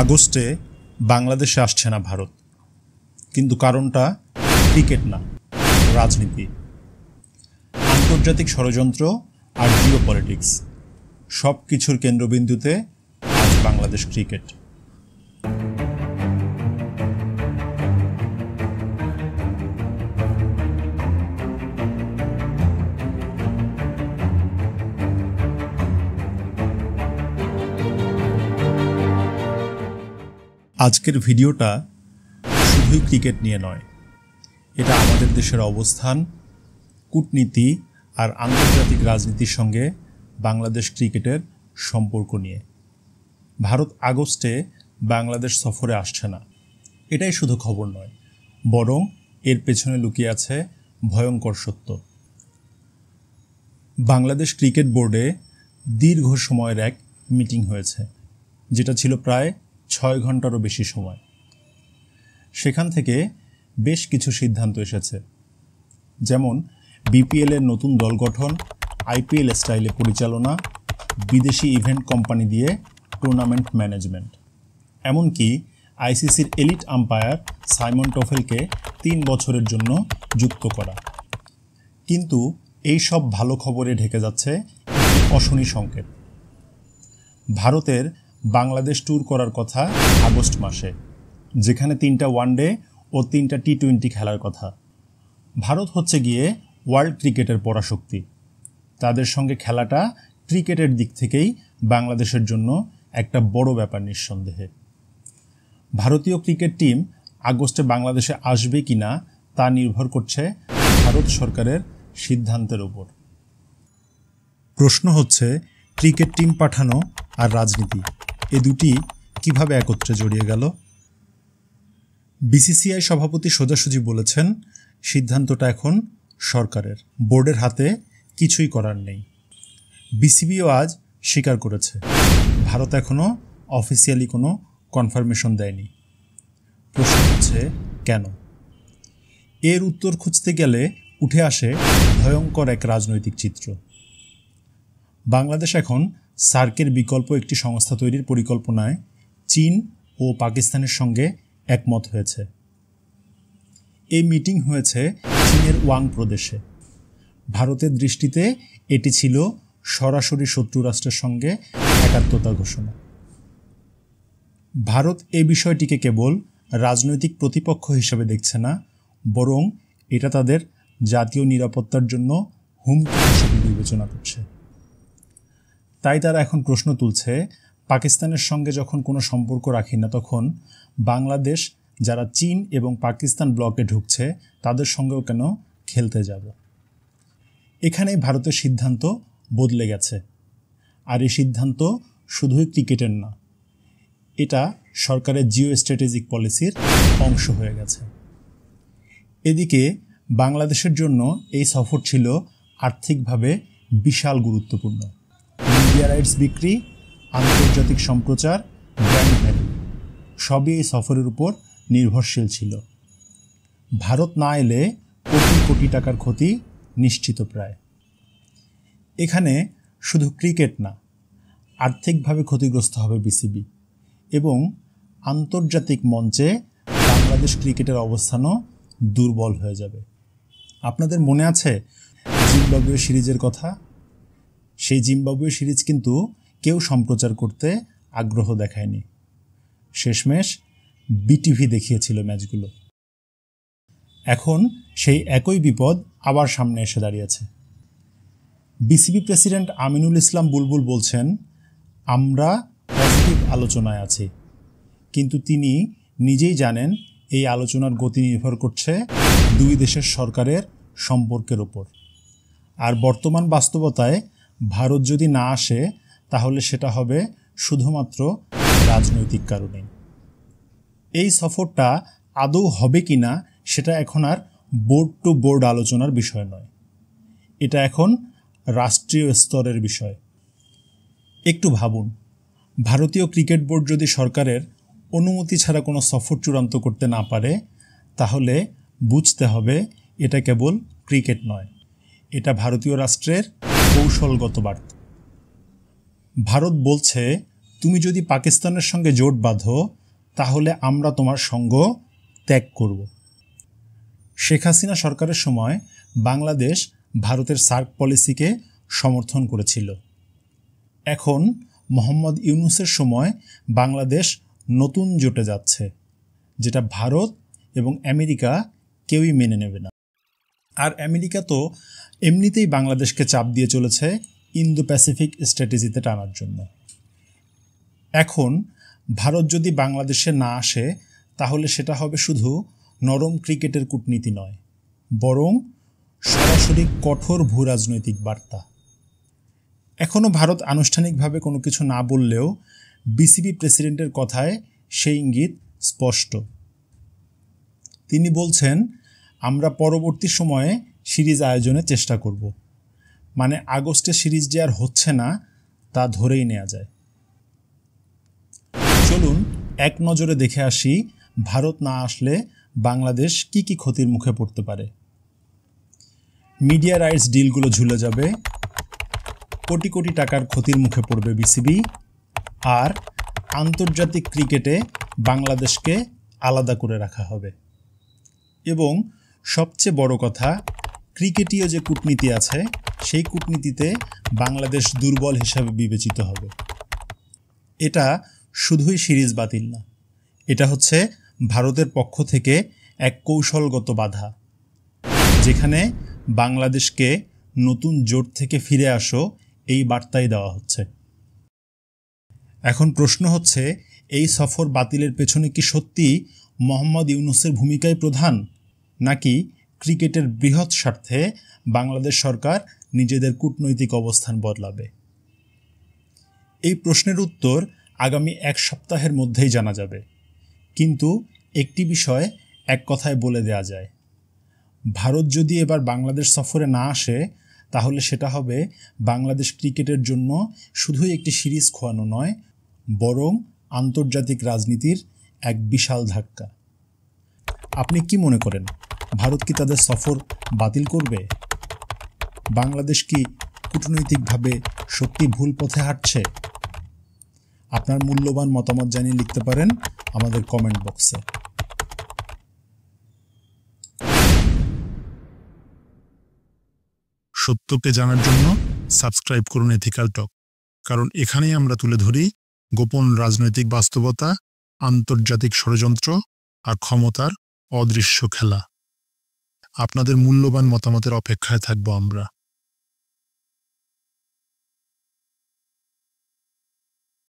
আগস্টে বাংলাদেশে আসছে না ভারত, কিন্তু কারণটা ক্রিকেট না, রাজনীতি, আন্তর্জাতিক ষড়যন্ত্র আর জিও পলিটিক্স, সব কিছুর কেন্দ্রবিন্দুতে আজ বাংলাদেশ ক্রিকেট। আজকের ভিডিওটা শুধুই ক্রিকেট নিয়ে নয়, এটা আমাদের দেশের অবস্থান, কূটনীতি আর আন্তর্জাতিক রাজনীতির সঙ্গে বাংলাদেশ ক্রিকেটের সম্পর্ক নিয়ে। ভারত আগস্টে বাংলাদেশ সফরে আসছে না, এটাই শুধু খবর নয়, বরং এর পেছনে লুকিয়ে আছে ভয়ঙ্কর সত্য। বাংলাদেশ ক্রিকেট বোর্ডে দীর্ঘ সময়ের এক মিটিং হয়েছে, যেটা ছিল প্রায় 6 ঘন্টারও বেশি সময়। সেখান থেকে বেশ কিছু সিদ্ধান্ত এসেছে, যেমন বিপিএলের নতুন দল গঠন, আইপিএল স্টাইলে পরিচালনা, বিদেশি ইভেন্ট কোম্পানি দিয়ে টুর্নামেন্ট ম্যানেজমেন্ট, এমনকি আইসিসির এলিট আম্পায়ার সাইমন টোফেলকে 3 বছরের জন্য যুক্ত করা। কিন্তু এই সব ভালো খবরে ঢেকে যাচ্ছে অশনি সংকেত। ভারতের বাংলাদেশ ট্যুর করার কথা আগস্ট মাসে, যেখানে 3টা ওয়ানডে ও 3টা টি-20 খেলার কথা। ভারত হচ্ছে গিয়ে ওয়ার্ল্ড ক্রিকেটের পরাশক্তি, তাদের সঙ্গে খেলাটা ক্রিকেটের দিক থেকেই বাংলাদেশের জন্য একটা বড় ব্যাপার নিঃসন্দেহে। ভারতীয় ক্রিকেট টিম আগস্টে বাংলাদেশে আসবে কি না তা নির্ভর করছে ভারত সরকারের সিদ্ধান্তের উপর। প্রশ্ন হচ্ছে, ক্রিকেট টিম পাঠানো আর রাজনীতি, এ দুটি কিভাবে একত্রে জড়িয়ে গেল? বিসিসিআই সভাপতি সোজাসুজি বলেছেন, সিদ্ধান্তটা এখন সরকারের, বোর্ডের হাতে কিছুই করার নেই। বিসিবিও আজ স্বীকার করেছে, ভারত এখনও অফিসিয়ালি কোনো কনফার্মেশন দেয়নি। প্রশ্ন হচ্ছে কেন? এর উত্তর খুঁজতে গেলে উঠে আসে ভয়ঙ্কর এক রাজনৈতিক চিত্র। বাংলাদেশ এখন সার্কের বিকল্প একটি সংস্থা তৈরির পরিকল্পনায় চীন ও পাকিস্তানের সঙ্গে একমত হয়েছে। এই মিটিং হয়েছে চীনের ওয়াং প্রদেশে। ভারতের দৃষ্টিতে এটি ছিল সরাসরি শত্রু রাষ্ট্রের সঙ্গে একাত্মতা ঘোষণা। ভারত এই বিষয়টিকে কেবল রাজনৈতিক প্রতিপক্ষ হিসেবে দেখছে না, বরং এটা তাদের জাতীয় নিরাপত্তার জন্য হুমকি হিসেবে বিবেচনা করছে। তাই তারা এখন প্রশ্ন তুলছে, পাকিস্তানের সঙ্গে যখন কোনো সম্পর্ক রাখি না, তখন বাংলাদেশ যারা চীন এবং পাকিস্তান ব্লকে ঢুকছে তাদের সঙ্গেও কেন খেলতে যাব? এখানেই ভারতের সিদ্ধান্ত বদলে গেছে। আর এই সিদ্ধান্ত শুধুই ক্রিকেটের না, এটা সরকারের জিও স্ট্র্যাটেজিক পলিসির অংশ হয়ে গেছে। এদিকে বাংলাদেশের জন্য এই সফর ছিল আর্থিকভাবে বিশাল গুরুত্বপূর্ণ। মিডিয়া রাইটস বিক্রি, আন্তর্জাতিক সম্প্রচার, ব্র্যান্ড ভ্যালু সবই এই সফরের উপর নির্ভরশীল ছিল। ভারত না এলে কোটি কোটি টাকার ক্ষতি নিশ্চিত প্রায়। এখানে শুধু ক্রিকেট না, আর্থিকভাবে ক্ষতিগ্রস্ত হবে বিসিবি, এবং আন্তর্জাতিক মঞ্চে বাংলাদেশ ক্রিকেটের অবস্থানও দুর্বল হয়ে যাবে। আপনাদের মনে আছে জিম্বাবুয়ে সিরিজের কথা? সেই জিম্বাবুয়ে সিরিজ কিন্তু কেউ সম্প্রচার করতে আগ্রহ দেখায়নি। শেষমেশ বিটিভি দেখিয়েছিল ম্যাচগুলো। এখন সেই একই বিপদ আবার সামনে এসে দাঁড়িয়েছে। বিসিবি প্রেসিডেন্ট আমিনুল ইসলাম বুলবুল বলছেন, আমরা পজিটিভ আলোচনায় আছি, কিন্তু তিনি নিজেই জানেন এই আলোচনার গতি নির্ভর করছে দুই দেশের সরকারের সম্পর্কের ওপর। আর বর্তমান বাস্তবতায় ভারত যদি না আসে, তাহলে সেটা হবে শুধুমাত্র রাজনৈতিক কারণে। এই সফরটা আদৌ হবে কি না সেটা এখন আর বোর্ড টু বোর্ড আলোচনার বিষয় নয়, এটা এখন রাষ্ট্রীয় স্তরের বিষয়। একটু ভাবুন, ভারতীয় ক্রিকেট বোর্ড যদি সরকারের অনুমতি ছাড়া কোনো সফর চূড়ান্ত করতে না পারে, তাহলে বুঝতে হবে এটা কেবল ক্রিকেট নয়, এটা ভারতীয় রাষ্ট্রের কৌশলগত বার্তা। ভারত বলছে, তুমি যদি পাকিস্তানের সঙ্গে জোট বাঁধো তাহলে আমরা তোমার সঙ্গ ত্যাগ করব। শেখ হাসিনা সরকারের সময় বাংলাদেশ ভারতের সার্ক পলিসিকে সমর্থন করেছিল। এখন মোহাম্মদ ইউনূসের সময় বাংলাদেশ নতুন জোটে যাচ্ছে, যেটা ভারত এবং আমেরিকা কেউই মেনে নেবে না। আর আমেরিকা তো এমনিতেই বাংলাদেশকে চাপ দিয়ে চলেছে ইন্দো প্যাসিফিক স্ট্র্যাটেজিতে টানার জন্য। এখন ভারত যদি বাংলাদেশে না আসে তাহলে সেটা হবে শুধু নরম ক্রিকেটের কূটনীতি নয়, বরং সরাসরি কঠোর ভূরাজনৈতিক বার্তা। এখনও ভারত আনুষ্ঠানিকভাবে কোনো কিছু না বললেও বিসিবি প্রেসিডেন্টের কথায় সেই ইঙ্গিত স্পষ্ট। তিনি বলছেন, আমরা পরবর্তী সময়ে সিরিজ আয়োজনের চেষ্টা করব। মানে আগস্টে সিরিজ যে আর হচ্ছে না তা ধরেই নেওয়া যায়। চলুন এক নজরে দেখে আসি ভারত না আসলে বাংলাদেশ কি কি ক্ষতির মুখে পড়তে পারে। মিডিয়া রাইটস ডিলগুলো ঝুলে যাবে, কোটি কোটি টাকার ক্ষতির মুখে পড়বে বিসিবি, আর আন্তর্জাতিক ক্রিকেটে বাংলাদেশকে আলাদা করে রাখা হবে। এবং সবচেয়ে বড় কথা, ক্রিকেটীয় যে কূটনীতি আছে সেই কূটনীতিতে বাংলাদেশ দুর্বল হিসাবে বিবেচিত হবে। এটা শুধুই সিরিজ বাতিল না, এটা হচ্ছে ভারতের পক্ষ থেকে এক কৌশলগত বাধা, যেখানে বাংলাদেশকে নতুন জোট থেকে ফিরে আসো এই বার্তাই দেওয়া হচ্ছে। এখন প্রশ্ন হচ্ছে, এই সফর বাতিলের পেছনে কি সত্যি মোহাম্মদ ইউনূসের ভূমিকাই প্রধান, নাকি ক্রিকেটের বৃহৎ স্বার্থে বাংলাদেশ সরকার নিজেদের কূটনৈতিক অবস্থান বদলাবে? এই প্রশ্নের উত্তর আগামী এক সপ্তাহের মধ্যেই জানা যাবে। কিন্তু একটি বিষয় এক কথায় বলে দেয়া যায়, ভারত যদি এবার বাংলাদেশ সফরে না আসে তাহলে সেটা হবে বাংলাদেশ ক্রিকেটের জন্য শুধুই একটি সিরিজ খোয়ানো নয়, বরং আন্তর্জাতিক রাজনীতির এক বিশাল ধাক্কা। আপনি কি মনে করেন, ভারত কি তাদের সফর বাতিল করবে? বাংলাদেশ কি কূটনৈতিকভাবে সত্যি ভুল পথে হাঁটছে? আপনার মূল্যবান মতামত জানিয়ে লিখতে পারেন আমাদের কমেন্ট বক্সে। সত্যকে জানার জন্য সাবস্ক্রাইব করুন এথিক্যাল টক, কারণ এখানেই আমরা তুলে ধরি গোপন রাজনৈতিক বাস্তবতা, আন্তর্জাতিক ষড়যন্ত্র আর ক্ষমতার অদৃশ্য খেলা। আপনাদের মূল্যবান মতামতের অপেক্ষায় থাকবো আমরা।